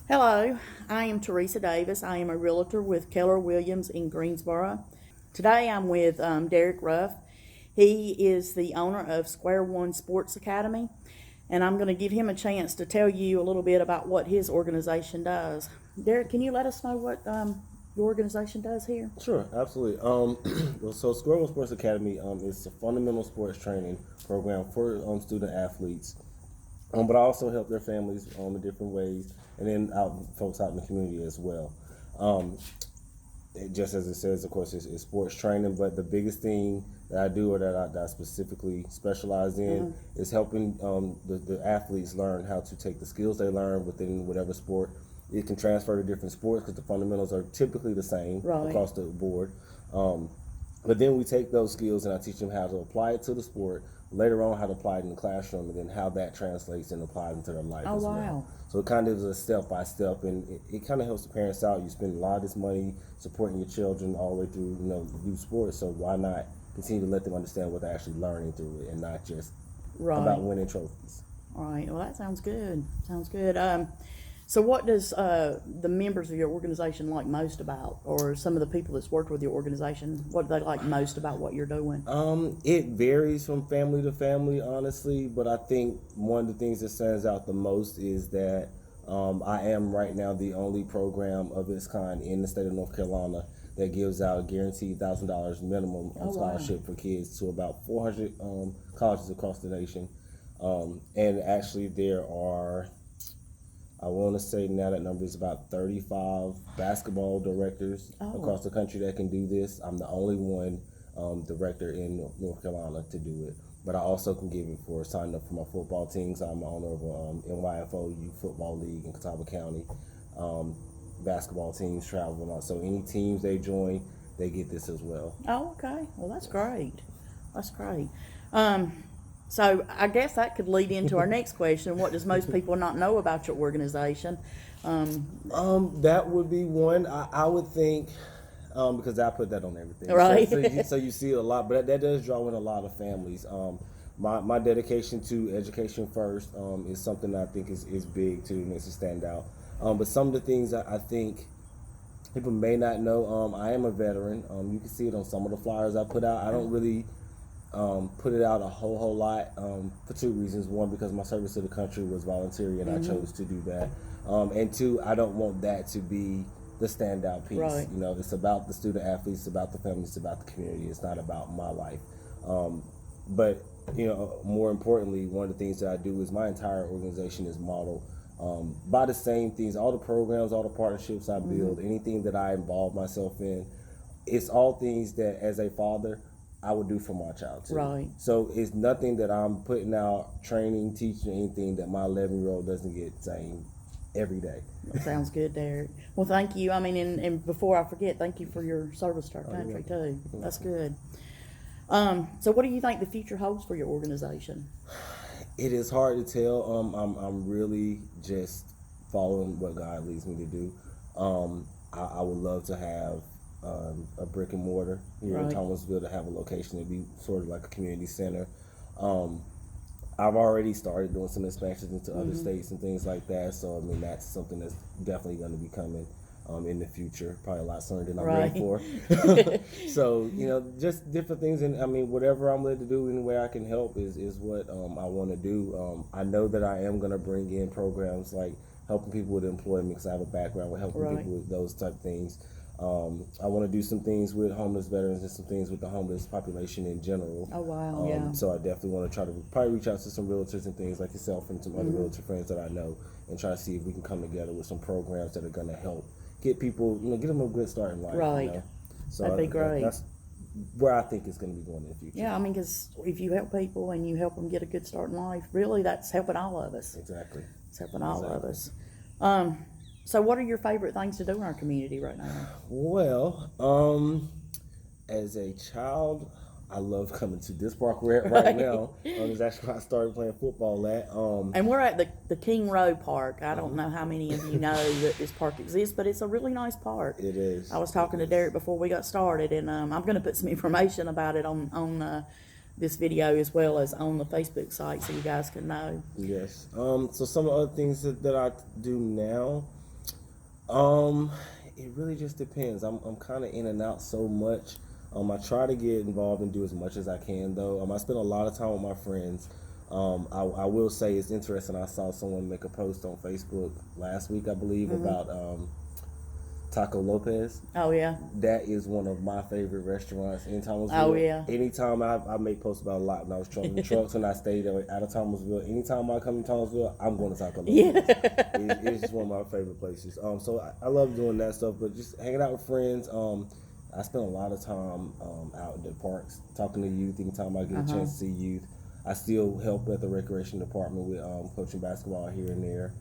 Hello, I am Teresa Davis. I am a realtor with Keller Williams in Greensboro. Today I'm with Derek Ruff. He is the owner of Square One Sports Academy, and I'm going to give him a chance to tell you a little bit about what his organization does. Derek, can you let us know what your organization does here? Sure, absolutely. So Square One Sports Academy is a fundamental sports training program for student athletes, but I also help their families in different ways, and then folks out in the community as well. Um, just as it says, of course, it's sports training, but the biggest thing that I do or that I specifically specialize in is helping the athletes learn how to take the skills they learn within whatever sport. It can transfer to different sports because the fundamentals are typically the same Right. across the board. But then we take those skills and I teach them how to apply it to the sport, later on how to apply it in the classroom, and then how that translates and applies into their life Oh, as wow. well. So it kind of is a step by step, and it kind of helps the parents out. You spend a lot of this money supporting your children all the way through, youth sports. So why not continue to let them understand what they're actually learning through it, and not just Right. about winning trophies. All right. Well, that sounds good. Sounds good. So what does the members of your organization like most about, or some of the people that's worked with your organization, what do they like most about what you're doing? It varies from family to family, honestly, but I think one of the things that stands out the most is that I am right now the only program of its kind in the state of North Carolina that gives out a guaranteed $1,000 minimum Oh, wow. scholarship for kids to about 400 colleges across the nation. And actually, there are, I want to say now that number is about 35 basketball directors across the country that can do this. I'm the only one director in North Carolina to do it. But I also can give it for signing up for my football teams. I'm the owner of NYFO Youth Football League in Catawba County. Basketball teams travel and all. So any teams they join, they get this as well. Oh, okay. Well, that's great. That's great. So I guess that could lead into our next question. What does most people not know about your organization? That would be one. I would think, because I put that on everything. Right. So you see it a lot, but that does draw in a lot of families. My dedication to education first is something that I think is big too, makes it stand out. But some of the things I think people may not know, I am a veteran. You can see it on some of the flyers I put out. I don't really put it out a whole lot for two reasons. One, because my service to the country was voluntary and I chose to do that. And two, I don't want that to be the standout piece. Right. It's about the student athletes, it's about the families, it's about the community. It's not about my life. But more importantly, one of the things that I do is my entire organization is modeled by the same things. All the programs, all the partnerships I build, anything that I involve myself in, it's all things that as a father I would do for my child too. Right. So it's nothing that I'm putting out, training, teaching, anything that my 11-year-old doesn't get saying every day. That sounds good, Derek. Well, thank you. I mean, and before I forget, thank you for your service to our country too. That's good. So what do you think the future holds for your organization? It is hard to tell. I'm really just following what God leads me to do. I would love to have a brick and mortar here in Right. Thomasville, to have a location to be sort of like a community center. I've already started doing some expansions into other states and things like that. So I mean, that's something that's definitely going to be coming in the future, probably a lot sooner than I'm ready for. So just different things, and I mean, whatever I'm led to do, any way I can help is what I want to do. I know that I am going to bring in programs like helping people with employment, because I have a background with helping Right. people with those type of things. I want to do some things with homeless veterans and some things with the homeless population in general. Oh, wow, yeah. So I definitely want to try to probably reach out to some realtors and things like yourself and some other realtor friends that I know, and try to see if we can come together with some programs that are going to help get people, get them a good start in life. Right. So That'd be great. That's where I think it's going to be going in the future. Yeah, I mean, because if you help people and you help them get a good start in life, really, that's helping all of us. Exactly. It's helping all of us. So what are your favorite things to do in our community right now? Well, as a child, I love coming to this park we're at right now. It's actually where I started playing football at. And we're at the King Row Park. I don't know how many of you know that this park exists, but it's a really nice park. It is. I was talking to Derek before we got started, and I'm going to put some information about it on this video as well as on the Facebook site so you guys can know. Yes. So some other things that I do now, It really just depends. I'm kind of in and out so much. I try to get involved and do as much as I can, though. I spend a lot of time with my friends. I will say it's interesting. I saw someone make a post on Facebook last week, I believe, about Taco Lopez. Oh yeah. That is one of my favorite restaurants in Thomasville. Oh yeah. Anytime I make posts about a lot when I was trolling the trucks and I stayed out of Thomasville. Anytime I come to Thomasville, I'm going to Taco Lopez. Yeah. It's just one of my favorite places. So I love doing that stuff, but just hanging out with friends. I spend a lot of time out in the parks talking to youth. Anytime I get a chance to see youth, I still help at the recreation department with coaching basketball here and there.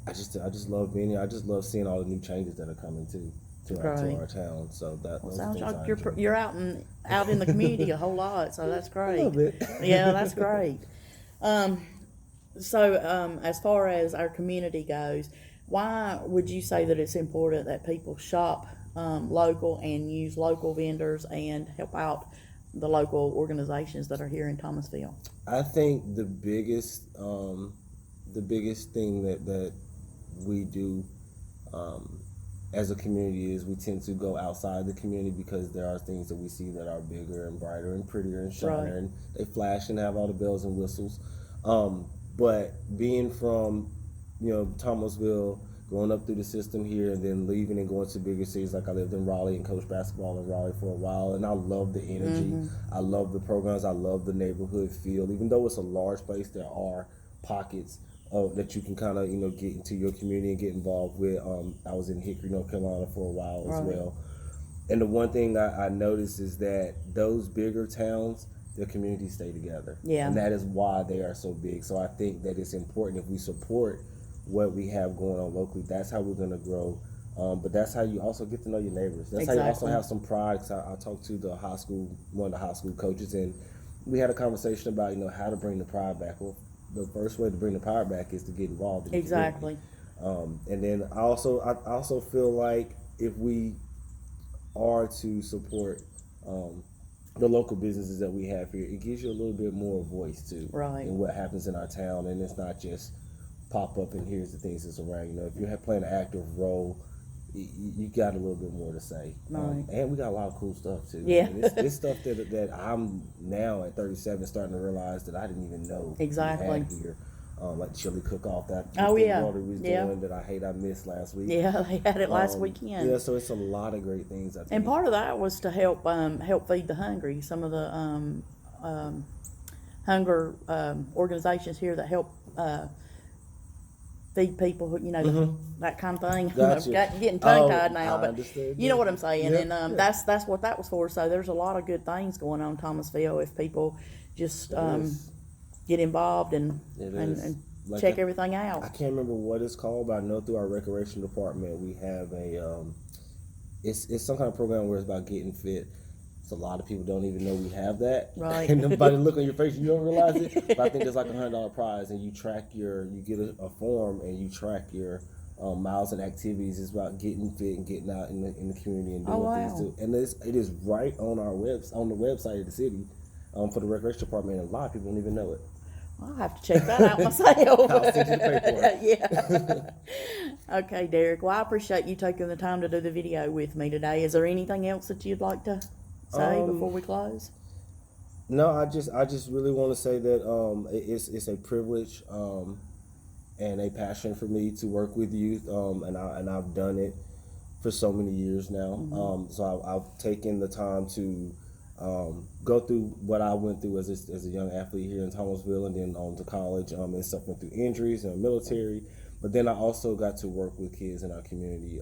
I just love being here. I just love seeing all the new changes that are coming to our town. So that sounds like you're out in the community a whole lot. So that's great. A little bit. Yeah, that's great. So as far as our community goes, why would you say that it's important that people shop local and use local vendors and help out the local organizations that are here in Thomasville? I think the biggest thing that we do as a community is we tend to go outside the community because there are things that we see that are bigger and brighter and prettier and shinier, and they flash and have all the bells and whistles. But being from Thomasville, going up through the system here, and then leaving and going to bigger cities, like I lived in Raleigh and coached basketball in Raleigh for a while, and I love the energy. I love the programs. I love the neighborhood feel. Even though it's a large place, there are pockets that you can kind of get into your community and get involved with. I was in Hickory, North Carolina for a while as well, and the one thing I noticed is that those bigger towns, their communities stay together. Yeah. And that is why they are so big. So I think that it's important if we support what we have going on locally. That's how we're going to grow. But that's how you also get to know your neighbors. That's how you also have some pride. Cause I talked to one of the high school coaches, and we had a conversation about how to bring the pride back. Well, the first way to bring the pride back is to get involved in the community. And then I also feel like if we are to support the local businesses that we have here, it gives you a little bit more voice too in what happens in our town, and it's not just pop up and here's the things that's around. If you're playing an active role, you got a little bit more to say. And we got a lot of cool stuff too. Yeah. It's stuff that I'm now at 37 starting to realize that I didn't even know we had here. Like chili cook-off that we was doing that I missed last week. Yeah, they had it last weekend. Yeah, so it's a lot of great things. I think. And part of that was to help feed the hungry. Some of the hunger organizations here that help feed people, that kind of thing. Gotcha. Getting tongue-tied now, but understood. you know what I'm saying. Yep, And that's what that was for. So there's a lot of good things going on in Thomasville if people just get involved and like check everything out. I can't remember what it's called, but I know through our recreation department we have it's some kind of program where it's about getting fit. So a lot of people don't even know we have that. Right. And nobody look on your face, you don't realize it. But I think there's like $100 prize, and you get a form and you track your miles and activities. It's about getting fit and getting out in the community and doing things too. And it is right on the website of the city for the recreation department, and a lot of people don't even know it. I'll have to check that out myself. I'll send you the paperwork. Yeah. Okay, Derek. Well, I appreciate you taking the time to do the video with me today. Is there anything else that you'd like to say before we close? No, I just really want to say that it's a privilege and a passion for me to work with youth, and I've done it for so many years now. So I've taken the time to go through what I went through as a young athlete here in Thomasville, and then on to college, and suffering through injuries and military. But then I also got to work with kids in our community.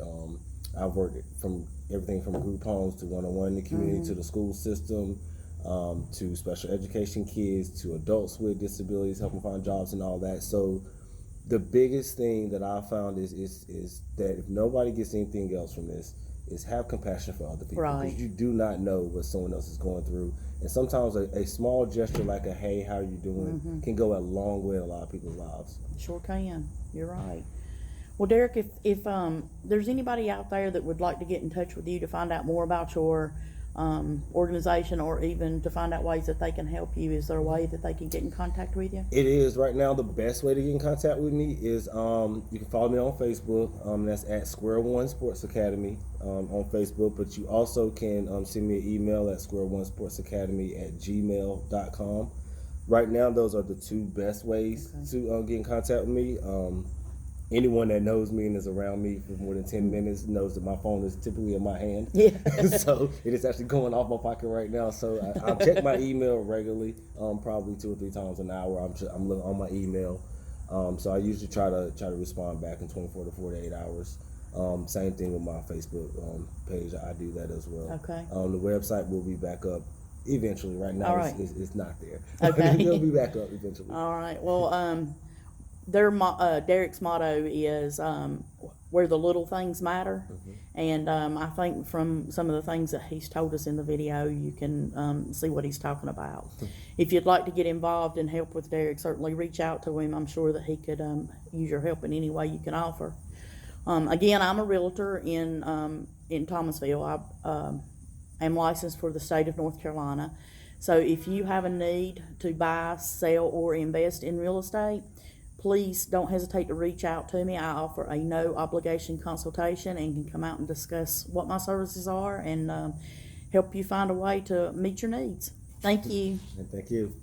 I've worked from everything from group homes to one-on-one in the community to the school system, to special education kids, to adults with disabilities, helping find jobs and all that. So the biggest thing that I found is that if nobody gets anything else from this, is have compassion for other people. Right. Because you do not know what someone else is going through. And sometimes a small gesture like a, hey, how are you doing, can go a long way in a lot of people's lives. Sure can. You're right. Well, Derek, if there's anybody out there that would like to get in touch with you to find out more about your organization, or even to find out ways that they can help you? Is there a way that they can get in contact with you? It is right now the best way to get in contact with me is you can follow me on Facebook. That's at Square One Sports Academy on Facebook. But you also can send me an email at squareonesportsacademy@gmail.com. Right now, those are the two best ways to get in contact with me. Anyone that knows me and is around me for more than 10 minutes knows that my phone is typically in my hand. Yeah. So it is actually going off my pocket right now. So I check my email regularly, probably 2 or 3 times an hour. I'm looking on my email. So I usually try to respond back in 24 to 48 hours. Same thing with my Facebook page. I do that as well. Okay. The website will be back up eventually. Right now, All right. it's not there. Okay. It'll be back up eventually. All right. Well, Derek's motto is where the little things matter. And I think from some of the things that he's told us in the video, you can see what he's talking about. If you'd like to get involved and help with Derek, certainly reach out to him. I'm sure that he could use your help in any way you can offer. Again, I'm a realtor in Thomasville. I am licensed for the state of North Carolina. So if you have a need to buy, sell, or invest in real estate, please don't hesitate to reach out to me. I offer a no obligation consultation and can come out and discuss what my services are and help you find a way to meet your needs. Thank you. And thank you.